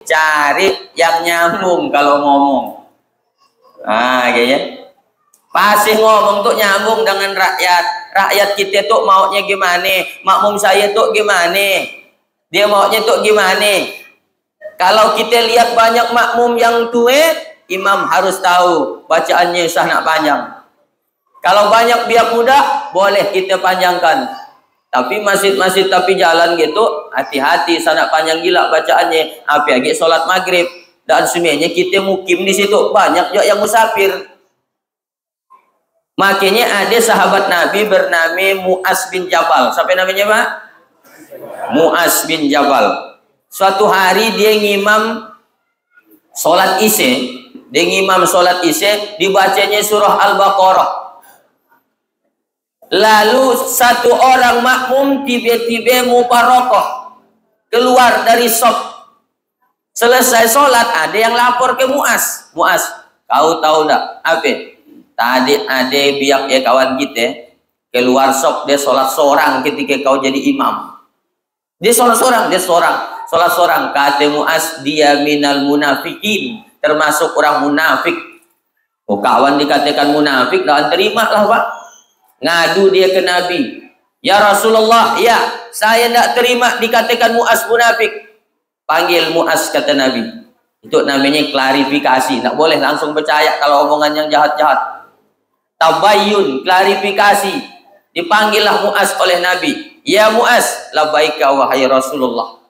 cari yang nyambung kalau ngomong. Ah, kayaknya pasti ngomong tuh nyambung dengan rakyat. Rakyat kita tuh maunya gimana? Makmum saya tuh gimana? Dia maunya tuh gimana? Kalau kita lihat banyak makmum yang tua, imam harus tahu bacaannya sangat panjang. Kalau banyak biak muda, boleh kita panjangkan. Tapi masjid-masjid tapi jalan gitu, hati-hati sangat panjang gila bacaannya. Apalagi sholat maghrib. Dan semuanya kita mukim di situ. Banyak juga yang musafir. Makanya ada sahabat Nabi bernama Mu'az bin Jabal. Siapa namanya, Pak? Mu'az bin Jabal. Suatu hari dia ngimam sholat isya. Dia ngimam sholat isya, dibacanya surah Al-Baqarah. Lalu satu orang makmum tiba-tiba muparokoh keluar dari sop. Selesai sholat ada yang lapor ke Mu'az. Mu'az, kau tahu tak apa? Tadi ada biak ya kawan kita keluar sop, dia sholat seorang ketika kau jadi imam. Dia sholat seorang, sholat seorang. Kata Mu'az, dia minal munafikin, termasuk orang munafik. Oh, kawan dikatakan munafik, dan terima lah, Pak. Ngadu dia ke Nabi. Ya Rasulullah, ya saya tidak terima dikatakan Mu'az munafik. Panggil Mu'az, kata Nabi. Itu namanya klarifikasi. Tidak boleh langsung percaya kalau omongan yang jahat-jahat. Tabayyun, klarifikasi. Dipanggillah Mu'az oleh Nabi. Ya Mu'az, labbaika wahai Rasulullah.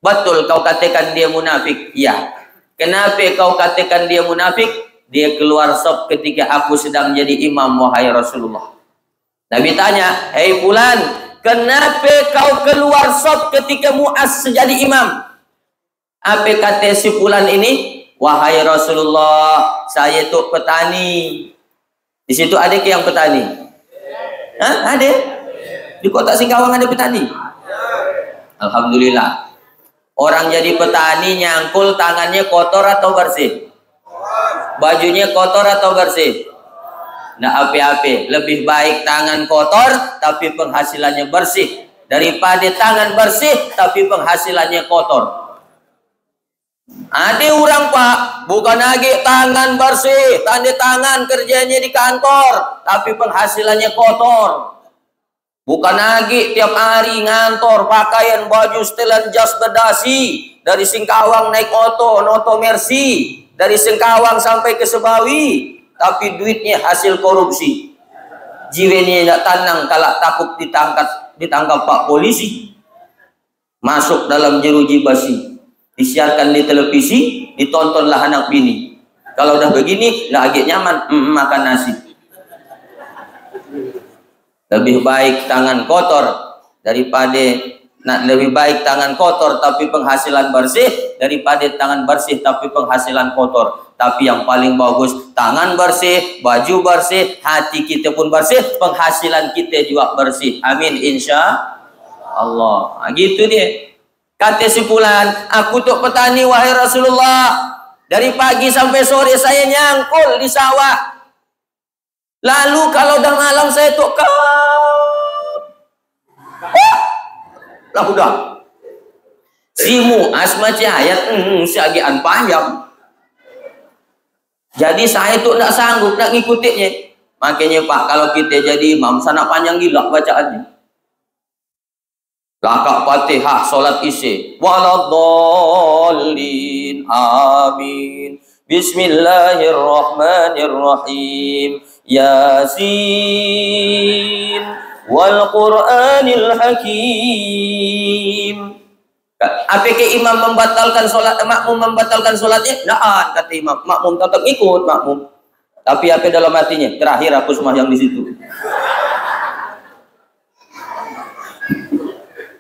Betul kau katakan dia munafik? Ya. Kenapa kau katakan dia munafik? Dia keluar sop ketika aku sedang jadi imam wahai Rasulullah. Nabi tanya, hei fulan, kenapa kau keluar sop ketika Mu'az jadi imam? Apa kata si fulan ini? Wahai Rasulullah, saya itu petani. Di situ ada ke yang petani? Hah? Ada? Di kota Singkawang ada petani? Alhamdulillah. Orang jadi petani nyangkul tangannya kotor atau bersih? Bajunya kotor atau bersih? Nah, apa-apa, lebih baik tangan kotor tapi penghasilannya bersih daripada tangan bersih tapi penghasilannya kotor. Ada orang, Pak, bukan lagi tangan bersih, tanda tangan kerjanya di kantor tapi penghasilannya kotor. Bukan lagi tiap hari ngantor pakaian baju setelan jas berdasi dari Singkawang naik noto Mercy dari Singkawang sampai ke Sebawi. Tapi duitnya hasil korupsi. Jiwanya tidak tenang kalau takut ditangkap Pak Polisi. Masuk dalam jeruji basi. Disiarkan di televisi, ditontonlah anak bini. Kalau udah begini, lagi nyaman, makan nasi. Lebih baik tangan kotor daripada lebih baik tangan kotor tapi penghasilan bersih daripada tangan bersih tapi penghasilan kotor. Tapi yang paling bagus tangan bersih, baju bersih, hati kita pun bersih, penghasilan kita juga bersih. Amin insya Allah. Nah, gitu dia. Kata si fulan, aku tuh petani wahai Rasulullah. Dari pagi sampai sore saya nyangkul di sawah. Lalu kalau udah malam saya tuh lah udah. Si Mu'az macam ayat si agian panjang. Jadi saya tuh tidak sanggup nak ngikutinya. Makanya Pak, kalau kita jadi imam sana panjang gila bacaannya. Lakak Fatihah salat isya. Waladhdallin. Amin. Bismillahirrahmanirrahim. Yasin wal Qur'anil Hakim. Apakah imam membatalkan sholat, makmum membatalkan sholatnya? Nah, kata imam, makmum tetap ikut makmum. Tapi apa dalam hatinya? Terakhir aku sembahyang di situ.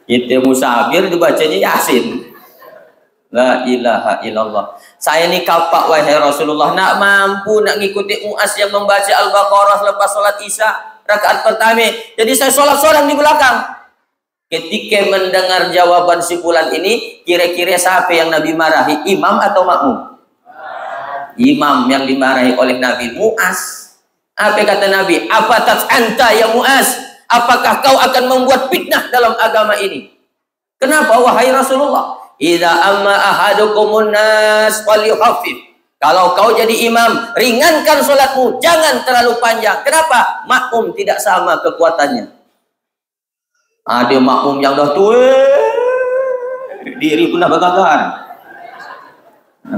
Kita musafir dibacanya Yasin. La ilaha illallah. Saya ini kapak wahai Rasulullah, nak mampu nak ngikuti Mu'az yang membaca Al-Baqarah lepas sholat Isya rakaat pertama. Jadi saya sholat seorang di belakang. Ketika mendengar jawaban si fulan ini, kira-kira siapa yang Nabi marahi? Imam atau makmum? Imam yang dimarahi oleh Nabi. Mu'az. Apa kata Nabi? Apa anta ya Mu'az? Apakah kau akan membuat fitnah dalam agama ini? Kenapa wahai Rasulullah? idza amma ahadukumun nas falyukhaffif. Kalau kau jadi imam, ringankan sholatmu, jangan terlalu panjang. Kenapa? Makmum tidak sama kekuatannya. Ada makmum yang dah tua, diri pun dah bergagar.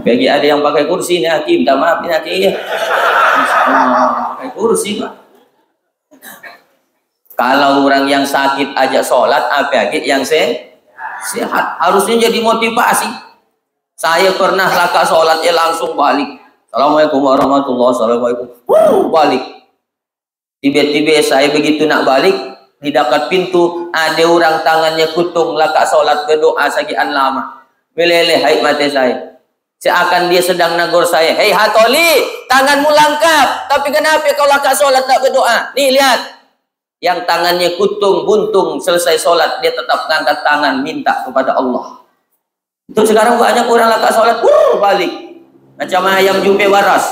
Bagi ada yang pakai kursi ni, Hakim, minta maaf ni Hakim. Pakai kursi Pak. Kalau orang yang sakit ajak sholat, apalagi yang sehat. Harusnya jadi motivasi. Saya pernah lakak sholat, langsung balik. Assalamualaikum warahmatullahi wabarakatuh. Balik. Tiba-tiba saya begitu nak balik, di dekat pintu ada orang tangannya kutung lakak sholat berdoa sekian lama. Meleleh haid mata saya. Seakan dia sedang nagor saya. Hei Hatoli, tanganmu langkap. Tapi kenapa kau lakak sholat tak berdoa? Nih lihat. Yang tangannya kutung, buntung, selesai sholat, dia tetap mengangkat tangan, minta kepada Allah. Itu sekarang banyak orang lakak sholat, balik. Macam ayam jumpe waras.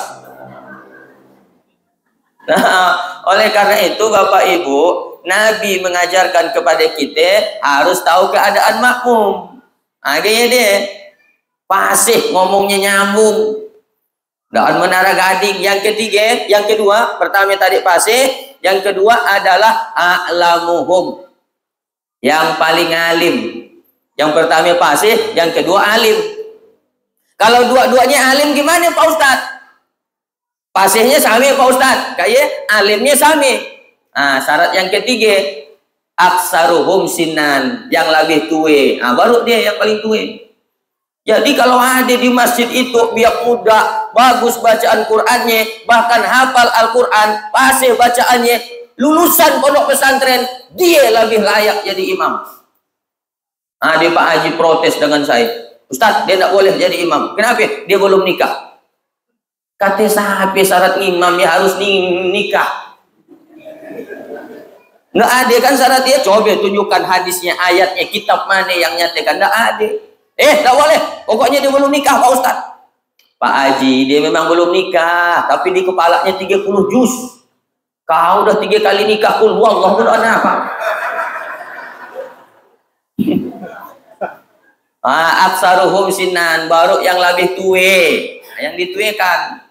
Nah, oleh karena itu Bapak Ibu, Nabi mengajarkan kepada kita harus tahu keadaan makmum. Akhirnya dia fasih ngomongnya nyambung. Dan menara gading. Yang ketiga, yang kedua, pertama tadi fasih, yang kedua adalah a'lamuhum. Yang paling alim. Yang pertama fasih, yang kedua alim. Kalau dua-duanya alim gimana Pak Ustadz? Fasihnya sami Pak Ustadz, kayak alimnya sami. Nah, syarat yang ketiga, aksaruhum sinan, yang lebih tua. Nah, baru dia yang paling tua. Jadi kalau ada di masjid itu biar muda, bagus bacaan Qur'annya, bahkan hafal Al-Quran, fasih bacaannya, lulusan pondok pesantren, dia lebih layak jadi imam. Ada Pak Haji protes dengan saya, Ustadz dia tidak boleh jadi imam. Kenapa? Dia belum nikah. Kata sahabat syarat imam ya harus nikah. Nggak ada kan syaratnya? Coba tunjukkan hadisnya, ayatnya, kitab mana yang nyatakan? Nggak ada. Tak boleh. Pokoknya dia belum nikah Pak Ustadz. Pak Haji dia memang belum nikah, tapi di kepalanya 30 juz. Kau udah 3 kali nikah, kul wallah berdoa apa? Aksaruhum sinan, baru yang lebih tua, yang dituekan.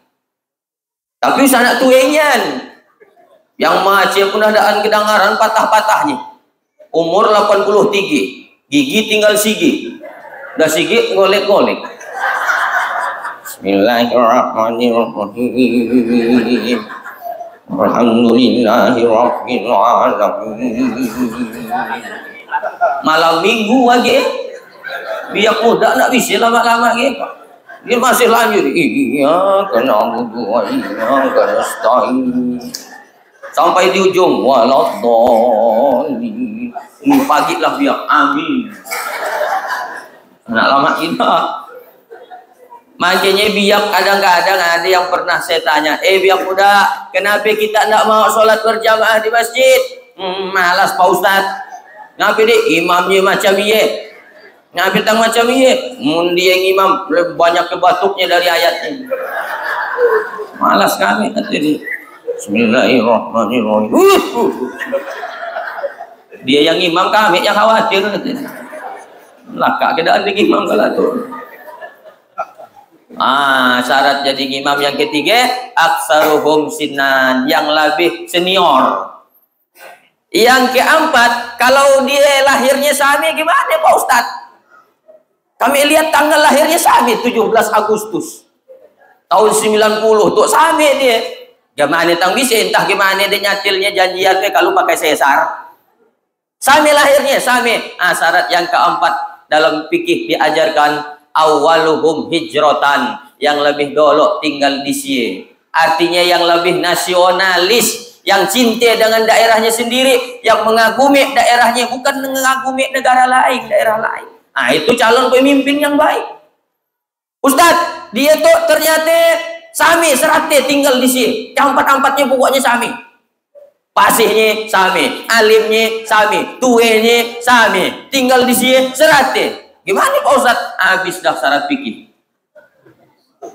Tapi sanak tuenyan, yang macam pun adaan kedengaran patah-patahnya. Umur 83, gigi tinggal sigi, dah sigi golek-golek. Bismillahirrahmanirrahim. Alhamdulillahirabbil alamin. Malam minggu lagi. Biar muda nak bisa lama-lama gitu. Dia masih lanjut. Iya, kena budu, iya, kena nasta'in. Sampai di ujung waladhdallin. Ini pagi lah biar amin. Nak lama kita. Makanya biar kadang-kadang ada yang pernah saya tanya, biar muda, kenapa kita tidak mau sholat berjamaah di masjid? Malas Pak Ustadz. Kenapa dia imamnya macam dia? Nabi tang macam ini, dia yang imam lebih banyak kebatuknya dari ayatnya. Malas kami tadi. Bismillahirrahmanirrahim. Dia yang imam, kami yang khawatir. Lakak keadaan di imam kalau tu. Syarat jadi imam yang ketiga, aksaruhum sinan, yang lebih senior. Yang keempat, kalau dia lahirnya sami gimana Pak Ustadz? Kami lihat tanggal lahirnya sami 17 Agustus tahun 90 tuh sami dia. Gimana tang bisa entah gimana dia nyatilnya janjian kalau pakai sesar. Sami lahirnya sami. Syarat yang keempat dalam fikih diajarkan awaluhum hijratan, yang lebih dulu tinggal di sini. Artinya yang lebih nasionalis, yang cinta dengan daerahnya sendiri, yang mengagumi daerahnya, bukan mengagumi negara lain, daerah lain. Itu calon pemimpin yang baik. Ustadz, dia tuh ternyata sami serate tinggal di sini. Empat-empatnya pokoknya sami. Pasihnya sami, alimnya sami, tuenya sami, tinggal di sini serate. Gimana Pak Ustadz? Habis dah syarat fikih.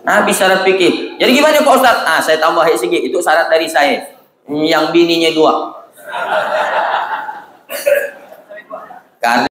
Habis syarat fikih. Jadi gimana Pak Ustadz? Saya tambah sedikit. Itu syarat dari saya. Yang bininya 2. Karena